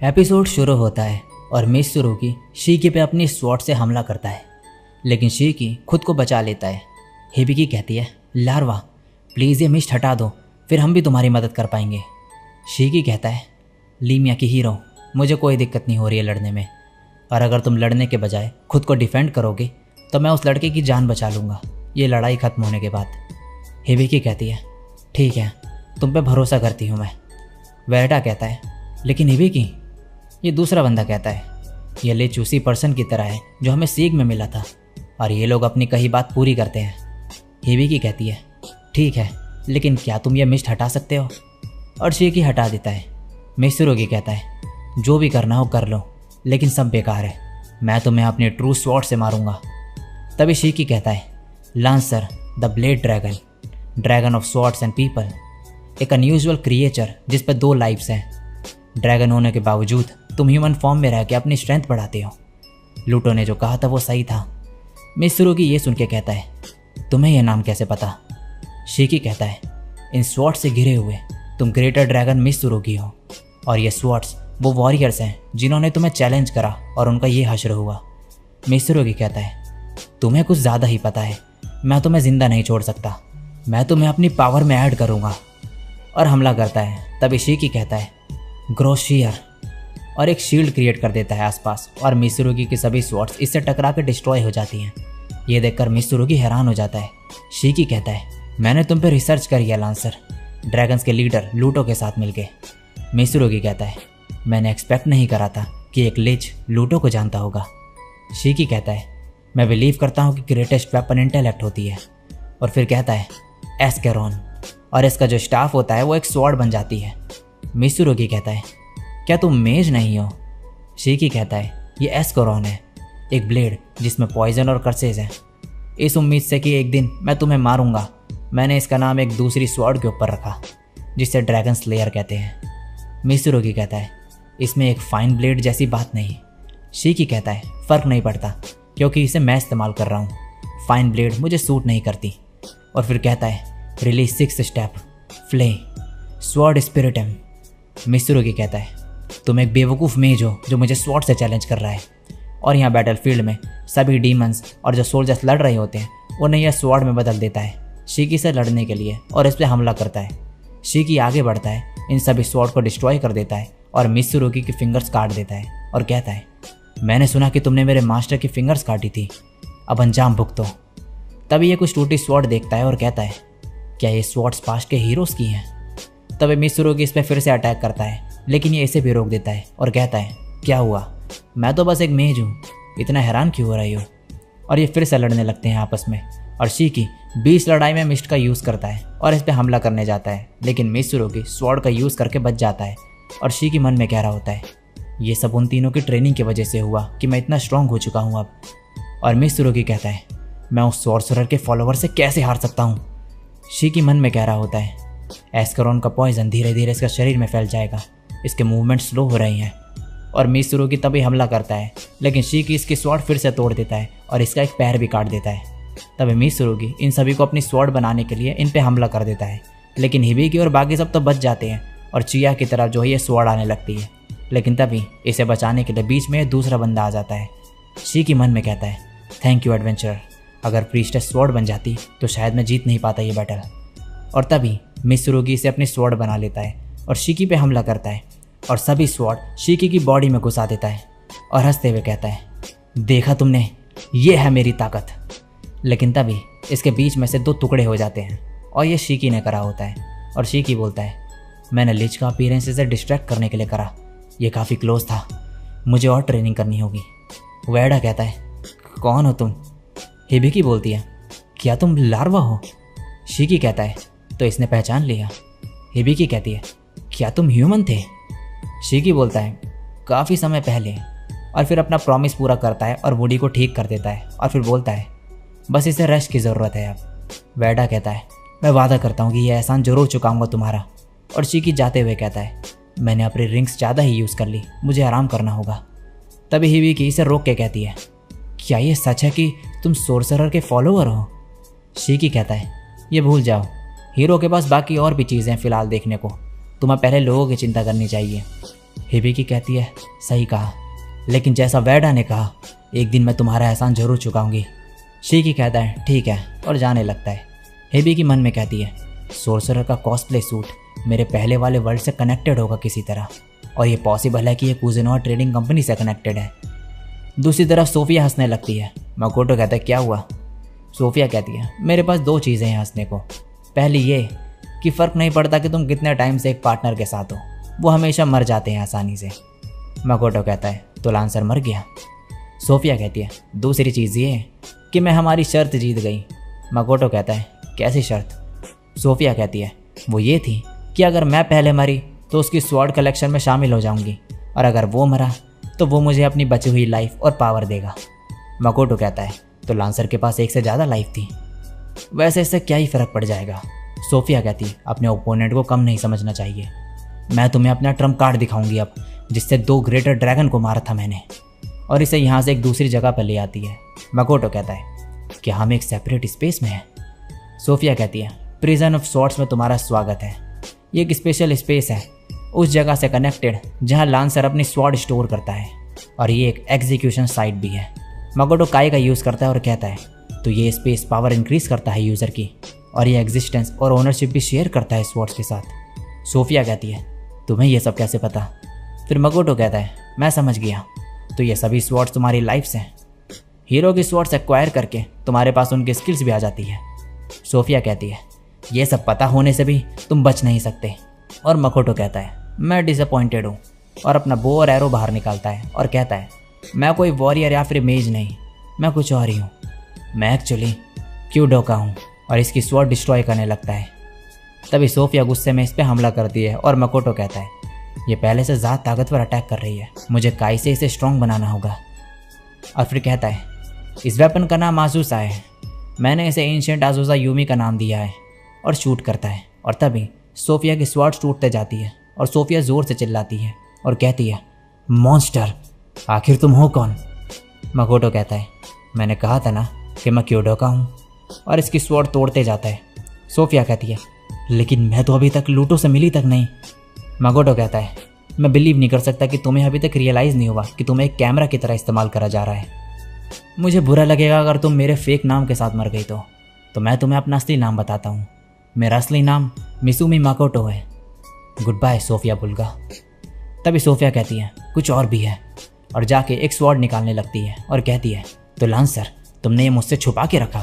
Episode शुरू होता है और मिस सुरुकी शीकी पे अपनी स्वॉर्ड से हमला करता है, लेकिन शीकी खुद को बचा लेता है। हिबिकी कहती है, लार्वा प्लीज़ ये मिस्ट हटा दो, फिर हम भी तुम्हारी मदद कर पाएंगे। शीकी कहता है, लीमिया की हीरो, मुझे कोई दिक्कत नहीं हो रही है लड़ने में, और अगर तुम लड़ने के बजाय खुद को डिफेंड करोगे तो मैं उस लड़के की जान बचा लूँगा ये लड़ाई ख़त्म होने के बाद। हिबिकी कहती है, ठीक है, तुम पे भरोसा करती हूँ मैं। वेटा कहता है, लेकिन हिबिकी, ये दूसरा बंदा कहता है, ये लिच उसी पर्सन की तरह है जो हमें सीख में मिला था, और ये लोग अपनी कही बात पूरी करते हैं। हिबिकी कहती है, ठीक है, लेकिन क्या तुम ये मिस्ट हटा सकते हो? और शीकी हटा देता है। मिसुरुगी कहता है, जो भी करना हो कर लो, लेकिन सब बेकार है, मैं तुम्हें अपने ट्रू स्वॉर्ड से मारूंगा। तभी शीकी कहता है, lancer the blade dragon, dragon of swords and people, एक अनयूजुअल क्रिएचर जिस पर 2 लाइफ्स हैं। ड्रैगन होने के बावजूद तुम ह्यूमन फॉर्म में रह के अपनी स्ट्रेंथ बढ़ाते हो। लूटो ने जो कहा था वो सही था। मिसुरुगी ये सुन के कहता है, तुम्हें यह नाम कैसे पता? शीकी कहता है, इन स्वॉर्ड्स से घिरे हुए तुम ग्रेटर ड्रैगन मिसुरुगी हो, और ये स्वॉर्ड्स वो वॉरियर्स हैं जिन्होंने तुम्हें चैलेंज करा और उनका ये हश्र हुआ। मिसुरुगी कहता है, तुम्हें कुछ ज़्यादा ही पता है, मैं तुम्हें ज़िंदा नहीं छोड़ सकता, मैं तुम्हें अपनी पावर में ऐड करूँगा, और हमला करता है। तभी शीकी कहता है, ग्रोशियर, और एक शील्ड क्रिएट कर देता है आसपास, और मिसुरुगी की सभी स्वॉर्ड्स इससे टकरा कर डिस्ट्रॉय हो जाती हैं। ये देखकर मिसुरुगी हैरान हो जाता है। शीकी कहता है, मैंने तुम पे रिसर्च करी है लांसर, ड्रैगन्स के लीडर लूटो के साथ मिलके। मिसुरुगी कहता है, मैंने एक्सपेक्ट नहीं करा था कि एक लिच लूटो को जानता होगा। शीकी कहता है, मैं बिलीव करता हूँ कि ग्रेटेस्ट वेपन इंटेलेक्ट होती है। और फिर कहता है, एस्केरॉन, और इसका जो स्टाफ होता है वो एक स्वॉर्ड बन जाती है। मिसुरुगी कहता है, क्या तुम मेज नहीं हो? शीकी कहता है, ये एस्केरॉन है, एक ब्लेड जिसमें पॉइजन और कर्सेज हैं। इस उम्मीद से कि एक दिन मैं तुम्हें मारूंगा, मैंने इसका नाम एक दूसरी स्वॉर्ड के ऊपर रखा जिसे ड्रैगन स्लेयर कहते हैं। मिसुरुगी कहता है, इसमें एक फाइन ब्लेड जैसी बात नहीं। शीकी कहता है, फ़र्क नहीं पड़ता क्योंकि इसे मैं इस्तेमाल कर रहा हूँ, फाइन ब्लेड मुझे सूट नहीं करती। और फिर कहता है, रिलीज 6 स्टेप, फ्ले, स्वॉर्ड स्पिरिटम। मिसुरुगी कहता है, तुम एक बेवकूफ़ मेज हो जो मुझे स्वॉर्ड से चैलेंज कर रहा है। और यहाँ बैटलफील्ड में सभी डीमंस और जो सोल्जर्स लड़ रहे होते हैं उन्हें यह स्वॉर्ड में बदल देता है शीकी से लड़ने के लिए, और इस पर हमला करता है। शीकी आगे बढ़ता है, इन सभी स्वॉर्ड को डिस्ट्रॉय कर देता है और मिसुरुगी की फिंगर्स काट देता है और कहता है, मैंने सुना कि तुमने मेरे मास्टर की फिंगर्स काटी थी, अब अंजाम भुगतो। तभी ये कुछ टूटी स्वॉर्ड देखता है और कहता है, क्या ये स्वॉर्ड्स पास्ट के हीरोज़ की हैं? तभी मिसुरुगी इस पर फिर से अटैक करता है, लेकिन ये इसे भी रोक देता है और कहता है, क्या हुआ, मैं तो बस एक मेज हूँ, इतना हैरान क्यों हो रही हो? और ये फिर से लड़ने लगते हैं आपस में, और शीकी 20 लड़ाई में मिस्ट का यूज़ करता है और इस पर हमला करने जाता है, लेकिन मिसुरुगी स्वॉर्ड का यूज़ करके बच जाता है। और शीकी मन में कह रहा होता है, ये सब उन तीनों की ट्रेनिंग की वजह से हुआ कि मैं इतना स्ट्रांग हो चुका हूँ अब। और मिसुरुगी कहता है, मैं उस सॉर्सरर के फॉलोवर से कैसे हार सकता हूँ? शीकी मन में कह रहा होता है, एस्केरॉन का पॉइजन धीरे धीरे इसका शरीर में फैल जाएगा, इसके मूवमेंट स्लो हो रही हैं। और मिसुरुगी तभी हमला करता है, लेकिन शीकी इसकी स्वॉर्ड फिर से तोड़ देता है और इसका एक पैर भी काट देता है। तभी मिसुरुगी इन सभी को अपनी स्वॉर्ड बनाने के लिए इन पे हमला कर देता है, लेकिन हिबिकी और बाकी सब तो बच जाते हैं और चिया की तरफ जो है ये स्वॉर्ड आने लगती है। लेकिन तभी इसे बचाने के लिए बीच में दूसरा बंदा आ जाता है। शीकी मन में कहता है, थैंक यू एडवेंचरर, अगर प्रीस्टेस स्वॉर्ड बन जाती तो शायद मैं जीत नहीं पाता ये बैटल। और तभी मिसुरुगी इसे अपनी स्वॉर्ड बना लेता है और शीकी पे हमला करता है और सभी स्वॉर्ड शीकी की बॉडी में घुसा देता है और हंसते हुए कहता है, देखा तुमने, ये है मेरी ताकत। लेकिन तभी इसके बीच में से 2 टुकड़े हो जाते हैं और ये शीकी ने करा होता है। और शीकी बोलता है, मैंने लिच का अपीयरेंस से डिस्ट्रैक्ट करने के लिए करा, ये काफ़ी क्लोज था, मुझे और ट्रेनिंग करनी होगी। वेडा कहता है, कौन हो तुम? हिबिकी बोलती है, क्या तुम लार्वा हो? शीकी कहता है, तो इसने पहचान लिया। हिबिकी कहती है, क्या तुम ह्यूमन थे? शीकी बोलता है, काफ़ी समय पहले। और फिर अपना प्रॉमिस पूरा करता है और वुडी को ठीक कर देता है और फिर बोलता है, बस इसे रेस्ट की ज़रूरत है अब। वेडा कहता है, मैं वादा करता हूँ कि यह एहसान जरूर चुकाऊंगा तुम्हारा। और शीकी जाते हुए कहता है, मैंने अपनी रिंग्स ज़्यादा ही यूज़ कर ली, मुझे आराम करना होगा। तभी हिबिकी इसे रोक के कहती है, क्या ये सच है कि तुम सोर्सरर के फॉलोअर हो? शीकी कहता है, ये भूल जाओ, हीरो के पास बाकी और भी चीज़ें हैं फ़िलहाल देखने को, तुम्हें पहले लोगों की चिंता करनी चाहिए। हिबिकी कहती है, सही कहा, लेकिन जैसा वैडा ने कहा, एक दिन मैं तुम्हारा एहसान जरूर चुकाऊंगी। शीकी कहता है, ठीक है, और जाने लगता है। हिबिकी मन में कहती है, सोर्सरर का कॉस्प्ले सूट मेरे पहले वाले वर्ल्ड से कनेक्टेड होगा किसी तरह, और ये पॉसिबल है कि ये कुजिनोआ ट्रेडिंग कंपनी से कनेक्टेड है। दूसरी तरफ सोफिया हंसने लगती है। मकोटो कहता है, क्या हुआ? सोफिया कहती है, मेरे पास दो चीज़ें हैं हंसने को। पहली ये कि फ़र्क नहीं पड़ता कि तुम कितने टाइम से एक पार्टनर के साथ हो, वो हमेशा मर जाते हैं आसानी से। मकोटो कहता है, तो लांसर मर गया? सोफिया कहती है, दूसरी चीज़ ये कि मैं हमारी शर्त जीत गई। मकोटो कहता है, कैसी शर्त? सोफिया कहती है, वो ये थी कि अगर मैं पहले मरी तो उसकी स्वॉर्ड कलेक्शन में शामिल हो जाऊंगी, और अगर वो मरा तो वो मुझे अपनी बची हुई लाइफ और पावर देगा। मकोटो कहता है, तो लांसर के पास एक से ज़्यादा लाइफ थी। वैसे इससे क्या ही फ़र्क पड़ जाएगा? सोफिया कहती है, अपने ओपोनेंट को कम नहीं समझना चाहिए। मैं तुम्हें अपना ट्रम्प कार्ड दिखाऊंगी अब, जिससे 2 ग्रेटर ड्रैगन को मारा था मैंने, और इसे यहाँ से एक दूसरी जगह पर ले आती है। मकोटो कहता है, कि हम एक सेपरेट स्पेस में हैं? सोफिया कहती है, प्रिजन ऑफ स्वॉर्ड्स में तुम्हारा स्वागत है। ये एक स्पेशल स्पेस है, उस जगह से कनेक्टेड जहाँ लांसर अपनी स्वॉर्ड स्टोर करता है, और ये एक एग्जीक्यूशन साइट भी है। मकोटो काई का यूज़ करता है और कहता है, तो ये स्पेस पावर इंक्रीज करता है यूज़र की, और ये एग्जिस्टेंस और ओनरशिप भी शेयर करता है स्वॉर्ड्स के साथ। सोफिया कहती है, तुम्हें ये सब कैसे पता? फिर मकोटो कहता है, मैं समझ गया, तो ये सभी स्वॉर्ड्स तुम्हारी लाइफ से हैं। हीरो की स्वॉर्ड्स एक्वायर करके तुम्हारे पास उनकी स्किल्स भी आ जाती है। सोफिया कहती है, ये सब पता होने से भी तुम बच नहीं सकते। और मकोटो कहता है, मैं डिसअपॉइंटेड हूँ, और अपना बो और एरो बाहर निकालता है और कहता है, मैं कोई वॉरियर या फिर मेज नहीं, मैं कुछ और ही हूँ। मैं एक्चुअली क्यूडोका हूँ, और इसकी स्वॉर्ड डिस्ट्रॉय करने लगता है। तभी सोफिया गुस्से में इस पर हमला करती है, और मकोटो कहता है, ये पहले से ज़्यादा ताकतवर अटैक कर रही है, मुझे काई से इसे स्ट्रॉन्ग बनाना होगा। और फिर कहता है, इस वेपन का नाम आजूसा है, मैंने इसे एंशिएंट आजूसा यूमी का नाम दिया है, और शूट करता है। और तभी सोफिया की स्वॉर्ड टूटते जाती है, और सोफिया ज़ोर से चिल्लाती है और कहती है, मॉन्स्टर, आखिर तुम हो कौन? मकोटो कहता है, मैंने कहा था ना कि मैं क्यूडोका हूँ, और इसकी स्वॉर्ड तोड़ते जाता है। सोफिया कहती है, लेकिन मैं तो अभी तक लूटो से मिली तक नहीं। मकोटो कहता है, मैं बिलीव नहीं कर सकता कि तुम्हें अभी तक रियलाइज़ नहीं हुआ कि तुम्हें एक कैमरा की तरह इस्तेमाल करा जा रहा है। मुझे बुरा लगेगा अगर तुम मेरे फेक नाम के साथ मर गई तो मैं तुम्हें अपना असली नाम बताता हूँ। मेरा असली नाम मिसुमी माकोटो है। Goodbye Sophia Bulga. तभी सोफिया कहती है, कुछ और भी है, और जाके एक स्वॉर्ड निकालने लगती है और कहती है, तो लांसर, तुमने ये मुझसे छुपा के रखा?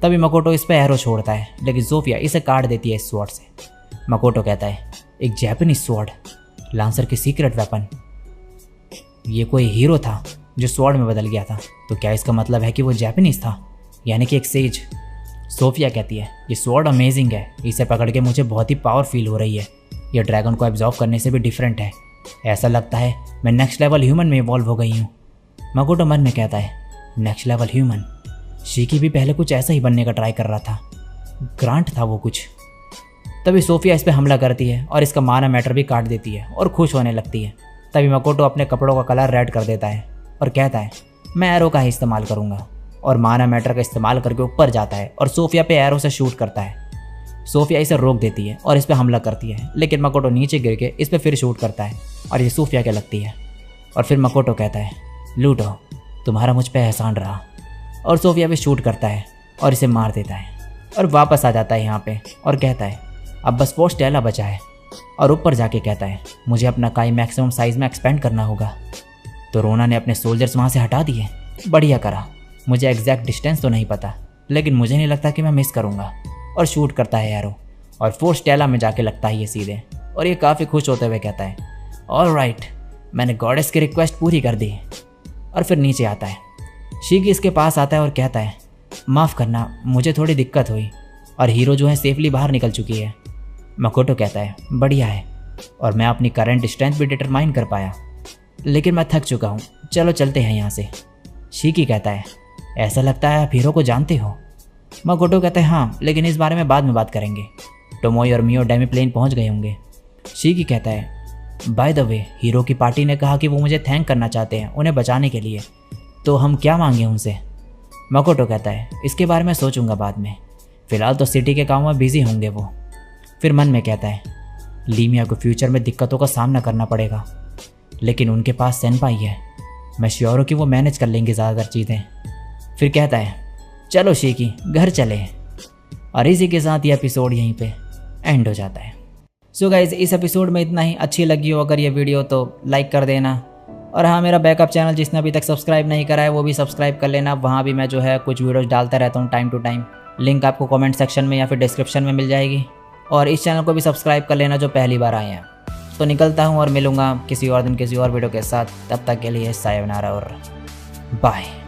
तभी मकोटो इस पर एरो छोड़ता है, लेकिन सोफिया इसे काट देती है इस स्वॉर्ड से। मकोटो कहता है, एक जैपनीज स्वॉर्ड, लांसर की सीक्रेट वेपन। ये कोई हीरो था जो स्वॉर्ड में बदल गया था, तो क्या इसका मतलब है कि वो जैपनीज था, यानी कि एक सेज? सोफिया कहती है, ये स्वॉर्ड अमेजिंग है, इसे पकड़ के मुझे बहुत ही पावर फील हो रही है। यह ड्रैगन को एब्जॉर्व करने से भी डिफरेंट है, ऐसा लगता है मैं नेक्स्ट लेवल ह्यूमन में इवॉल्व हो गई हूँ। मकोटो मन में कहता है, नेक्स्ट लेवल ह्यूमन? शीकी भी पहले कुछ ऐसा ही बनने का ट्राई कर रहा था, ग्रांट था वो कुछ। तभी सोफिया इस पर हमला करती है और इसका माना मैटर भी काट देती है और खुश होने लगती है। तभी मकोटो अपने कपड़ों का कलर रेड कर देता है और कहता है, मैं एरो का ही इस्तेमाल करूँगा, और माना मैटर का इस्तेमाल करके ऊपर जाता है और सोफिया पे एरो से शूट करता है। सोफिया इसे रोक देती है और इस पर हमला करती है, लेकिन मकोटो नीचे गिर के इस पर फिर शूट करता है और ये सोफिया के लगती है। और फिर मकोटो कहता है, लूटो, तुम्हारा मुझ पर एहसान रहा। और सोफिया पे शूट करता है और इसे मार देता है और वापस आ जाता है यहाँ पे और कहता है, अब बस वो स्टेला बचा है। और ऊपर जाके कहता है, मुझे अपना काई मैक्सिमम साइज़ में एक्सपेंड करना होगा। तो रोना ने अपने सोल्जर्स वहाँ से हटा दिए। बढ़िया करा, मुझे एग्जैक्ट डिस्टेंस तो नहीं पता, लेकिन मुझे नहीं लगता कि मैं मिस करूँगा। और शूट करता है एरो और 4 स्टेला में जाके लगता है ये सीधे। और ये काफ़ी खुश होते हुए कहता है, ऑलराइट, मैंने गॉडेस की रिक्वेस्ट पूरी कर दी। और फिर नीचे आता है। शीकी इसके पास आता है और कहता है, माफ़ करना, मुझे थोड़ी दिक्कत हुई, और हीरो जो है सेफली बाहर निकल चुकी है। मकोटो कहता है, बढ़िया है, और मैं अपनी करंट स्ट्रेंथ भी डिटरमाइन कर पाया, लेकिन मैं थक चुका हूँ, चलो चलते हैं यहाँ से। शीकी कहता है, ऐसा लगता है आप हीरो को जानते हो। मकोटो कहता है, हाँ, लेकिन इस बारे में बाद में बात करेंगे। टोमोई और मियो डेमी प्लेन पहुँच गए होंगे। शीकी कहता है, बाय द वे, हीरो की पार्टी ने कहा कि वो मुझे थैंक करना चाहते हैं उन्हें बचाने के लिए, तो हम क्या मांगे उनसे? मकोटो कहता है, इसके बारे में सोचूंगा बाद में, फ़िलहाल तो सिटी के कामों में बिजी होंगे वो। फिर मन में कहता है, लीमिया को फ्यूचर में दिक्कतों का सामना करना पड़ेगा। लेकिन उनके पास सेनपाई है, मैं श्योर हूँ कि वो मैनेज कर लेंगे ज़्यादातर चीज़ें। फिर कहता है चलो शीकी घर चले। और इसी के साथ ये एपिसोड यहीं पे एंड हो जाता है। सो गाइज इस एपिसोड में इतना ही। अच्छी लगी हो अगर ये वीडियो तो लाइक कर देना। और हाँ, मेरा बैकअप चैनल जिसने अभी तक सब्सक्राइब नहीं करा है वो भी सब्सक्राइब कर लेना। वहाँ भी मैं जो है कुछ वीडियोस डालता रहता हूँ टाइम टू टाइम। लिंक आपको कमेंट सेक्शन में या फिर डिस्क्रिप्शन में मिल जाएगी। और इस चैनल को भी सब्सक्राइब कर लेना जो पहली बार आए हैं। तो निकलता हूँ और मिलूँगा किसी और दिन किसी और वीडियो के साथ। तब तक के लिए सायोनारा और बाय।